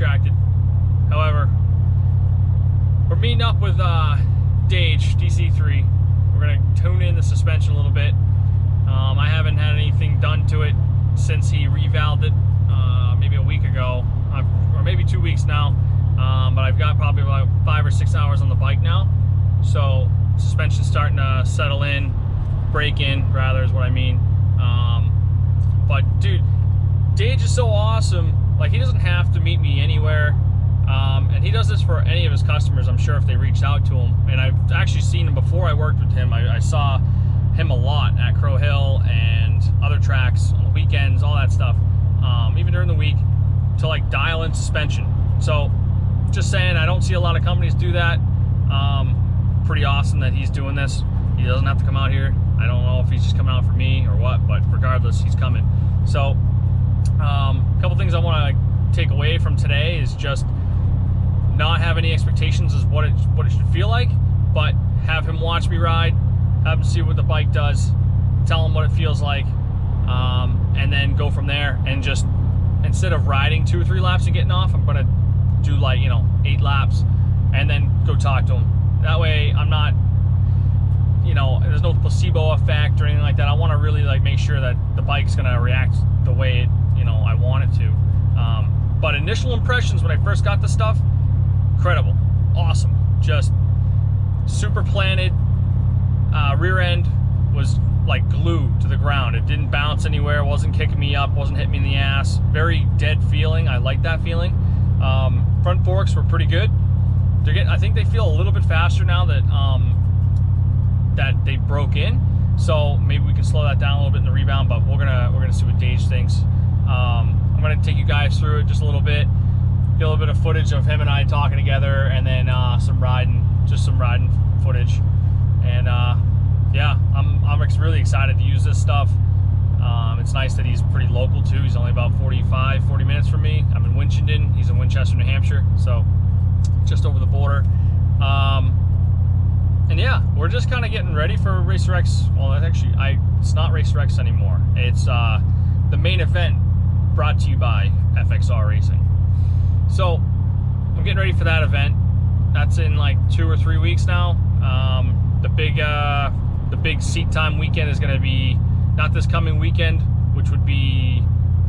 distracted. However, we're meeting up with DcIII. We're gonna tune in the suspension a little bit. I haven't had anything done to it since he revalved it maybe a week ago, or maybe 2 weeks now. But I've got probably about 5 or 6 hours on the bike now, so suspension's starting to settle in, break in rather is what I mean. But dude, Dage is so awesome. Like, he doesn't have to meet me anywhere, and he does this for any of his customers, I'm sure, if they reached out to him. And I've actually seen him before I worked with him. I saw him a lot at Crow Hill and other tracks on the weekends, all that stuff, even during the week, to like dial in suspension. So just saying, I don't see a lot of companies do that. Pretty awesome that he's doing this. He doesn't have to come out here. I don't know if he's just coming out for me or what, but regardless, he's coming. So a couple things I want to take away from today is just not have any expectations as what it should feel like, but have him watch me ride, have him see what the bike does, tell him what it feels like, and then go from there. And just, instead of riding 2 or 3 laps and getting off, I'm gonna do like, 8 laps and then go talk to him. That way I'm not, there's no placebo effect or anything like that. I want to really like make sure that the bike's gonna react the way I want it to. But initial impressions when I first got the stuff, incredible, awesome, just super planted. Rear end was like glue to the ground. It didn't bounce anywhere, wasn't kicking me up, wasn't hitting me in the ass. Very dead feeling. I like that feeling. Front forks were pretty good. I think they feel a little bit faster now that that they broke in. So maybe we can slow that down a little bit in the rebound, but we're gonna see what Dage thinks. I'm gonna take you guys through it just a little bit, get a little bit of footage of him and I talking together, and then some riding footage. And yeah, I'm really excited to use this stuff. It's nice that he's pretty local too. He's only about 40 minutes from me. I'm in Winchendon, he's in Winchester, New Hampshire, so just over the border. And yeah, we're just kind of getting ready for Racer X. Well, actually, it's not Racer X anymore. It's the main event, brought to you by FXR Racing. So I'm getting ready for that event. That's in like 2 or 3 weeks now. The big seat time weekend is going to be not this coming weekend, which would be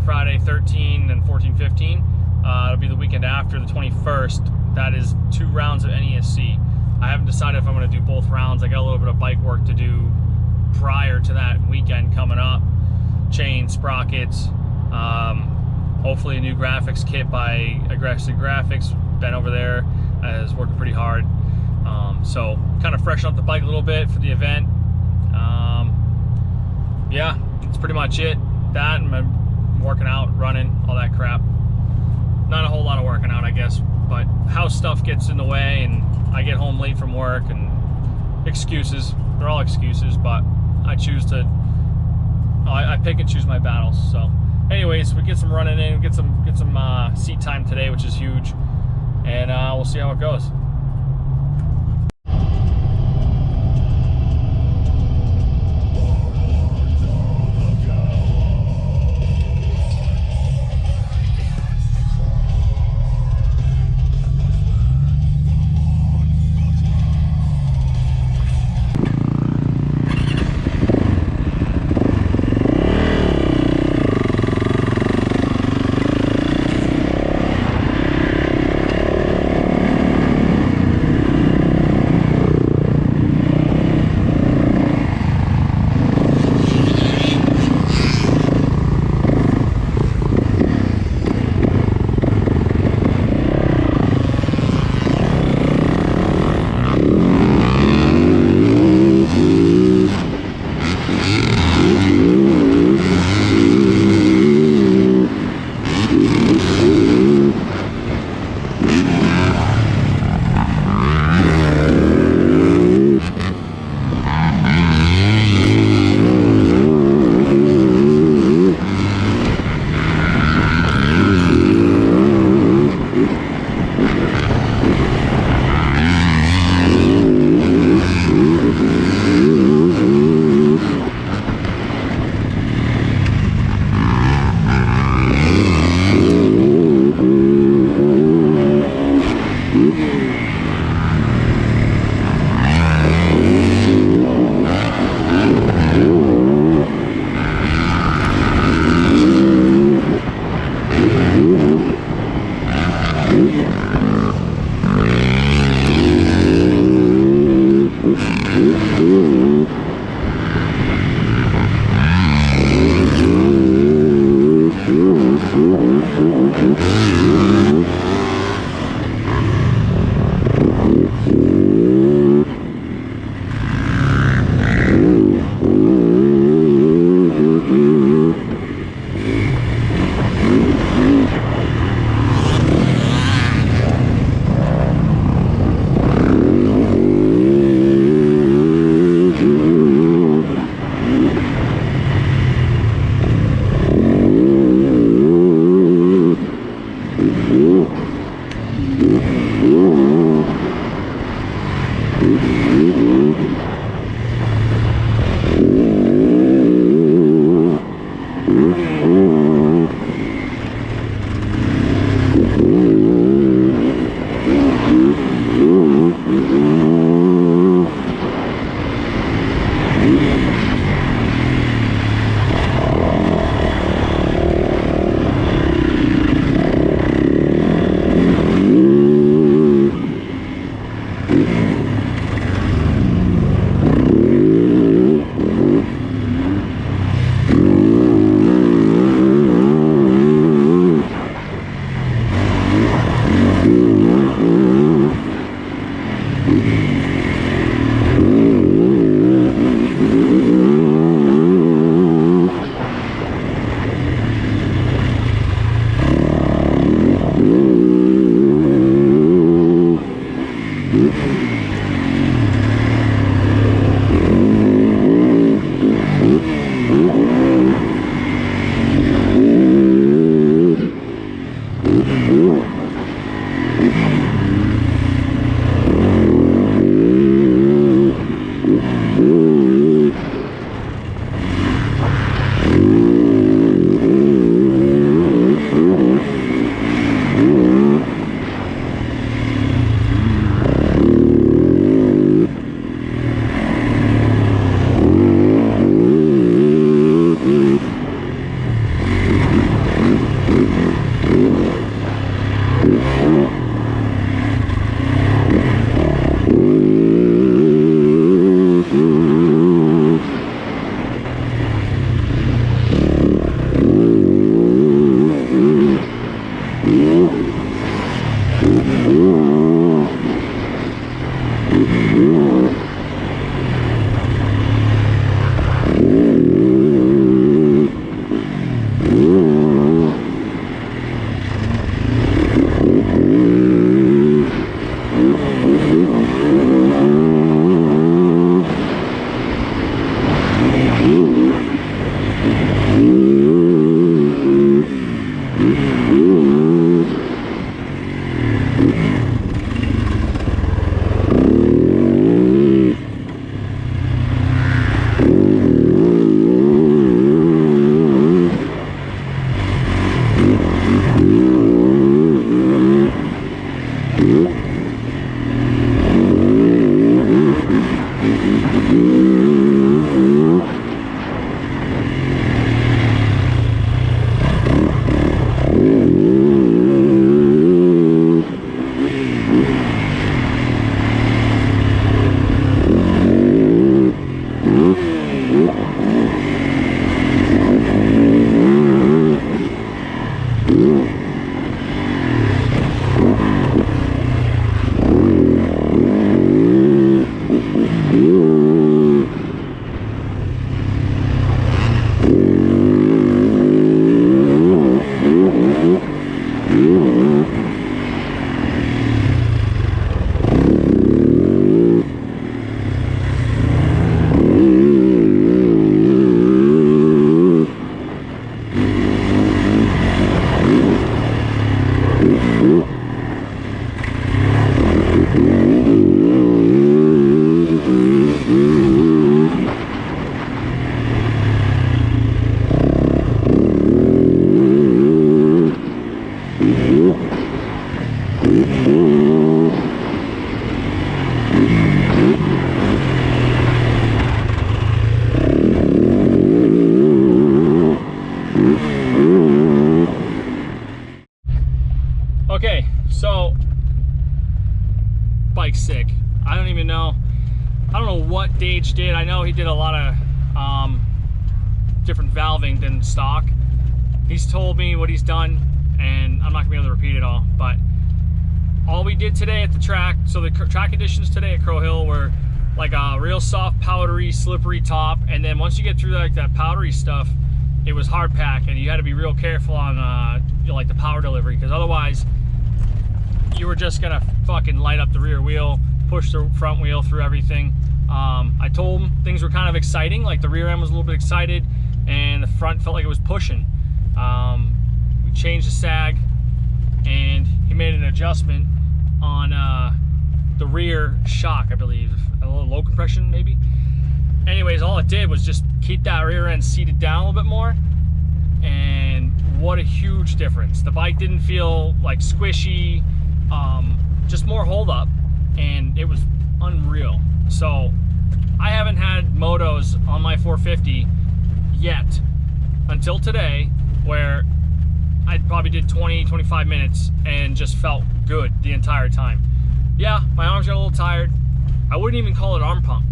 Friday 13 and 14-15. It'll be the weekend after, the 21st. That is 2 rounds of NESC. I haven't decided if I'm going to do both rounds. I got a little bit of bike work to do prior to that weekend coming up. Chains, sprockets, hopefully a new graphics kit by Aggressive Graphics. Ben over there is working pretty hard. So kind of freshen up the bike a little bit for the event. Yeah, that's pretty much it. That, and I'm working out, running, all that crap. Not a whole lot of working out, I guess, but house stuff gets in the way, and I get home late from work, and excuses. They're all excuses, but I choose to, I pick and choose my battles. So anyways, we get some running in, get some seat time today, which is huge, and we'll see how it goes. Okay, so bike's sick. I don't even know. I don't know what DcIII did. I know he did a lot of different valving than stock. He's told me what he's done, and I'm not gonna be able to repeat it all, but all we did today at the track, so the track conditions today at Crow Hill were like a real soft, powdery, slippery top, and then once you get through like that powdery stuff, it was hard pack, and you had to be real careful on you know, like the power delivery, because otherwise you were just gonna fucking light up the rear wheel, push the front wheel through everything. I told him things were kind of exciting, like the rear end was a little bit excited and the front felt like it was pushing. We changed the sag and he made an adjustment on the rear shock, I believe, a little low compression maybe. Anyways, all it did was just keep that rear end seated down a little bit more, and what a huge difference. The bike didn't feel like squishy, just more hold up, and it was unreal. So I haven't had motos on my 450 yet until today where I probably did 20-25 minutes and just felt good the entire time. Yeah, my arms got a little tired. I wouldn't even call it arm pump.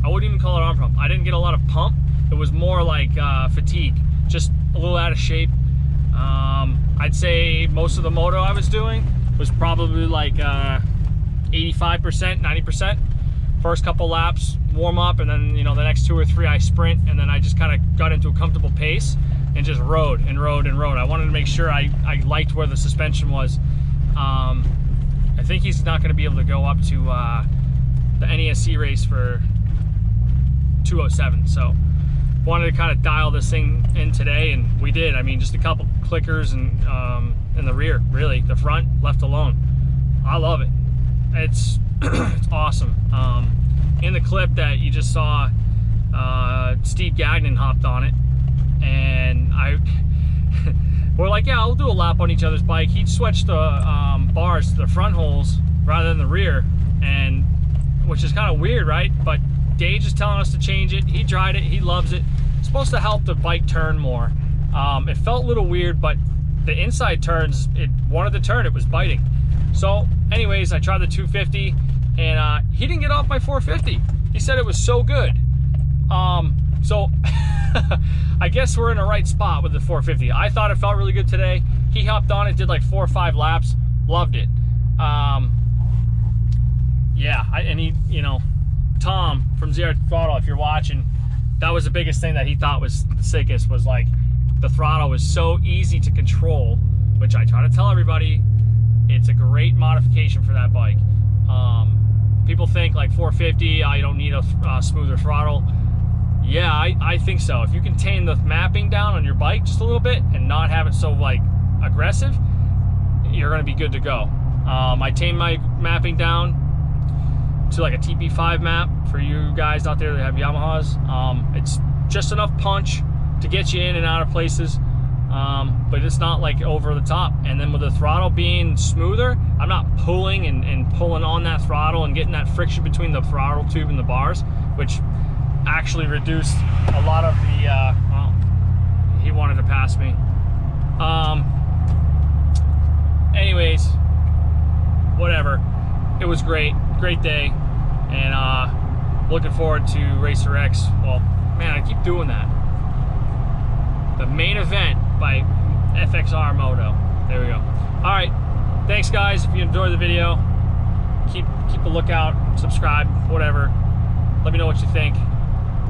I wouldn't even call it arm pump. I didn't get a lot of pump. It was more like fatigue, just a little out of shape. I'd say most of the moto I was doing was probably like 85%, 90%. First couple laps, warm up, and then, you know, the next 2 or 3 I sprint, and then I just kind of got into a comfortable pace and just rode and rode and rode. I wanted to make sure I liked where the suspension was. I think he's not going to be able to go up to the NESC race for 207, so wanted to kind of dial this thing in today, and we did. I mean, just a couple clickers and in the rear, really. The front left alone. I love it. It's it's awesome. In the clip that you just saw, Steve Gagnon hopped on it, and we're like, yeah, I'll do a lap on each other's bike. He switched the bars to the front holes rather than the rear, and which is kind of weird, right? But DcIII is telling us to change it. He tried it, he loves it. It's supposed to help the bike turn more. It felt a little weird, but the inside turns, it wanted to turn, it was biting. So anyways, I tried the 250, and he didn't get off my 450. He said it was so good. So I guess we're in the right spot with the 450. I thought it felt really good today. He hopped on it, did like 4 or 5 laps, loved it. Yeah, and he, you know, Tom from DcIII Throttle, if you're watching, that was the biggest thing that he thought was the sickest, was like the throttle was so easy to control, which I try to tell everybody, it's a great modification for that bike. People think like 450, you don't need a smoother throttle. Yeah, I think so. If you can tame the mapping down on your bike just a little bit and not have it so like aggressive, you're gonna be good to go. I tamed my mapping down to like a TP5 map for you guys out there that have Yamahas. It's just enough punch to get you in and out of places, but it's not like over the top. And then with the throttle being smoother, I'm not pulling and pulling on that throttle and getting that friction between the throttle tube and the bars, which actually reduced a lot of the well, he wanted to pass me. Anyways, whatever, it was great day, and looking forward to Racer X. Well, man, I keep doing that. The main event by FXR Moto. There we go. All right, thanks guys. If you enjoyed the video, keep a lookout, subscribe, whatever. Let me know what you think.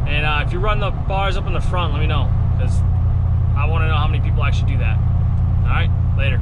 And if you run the bars up in the front, let me know, because I want to know how many people actually do that. All right, later.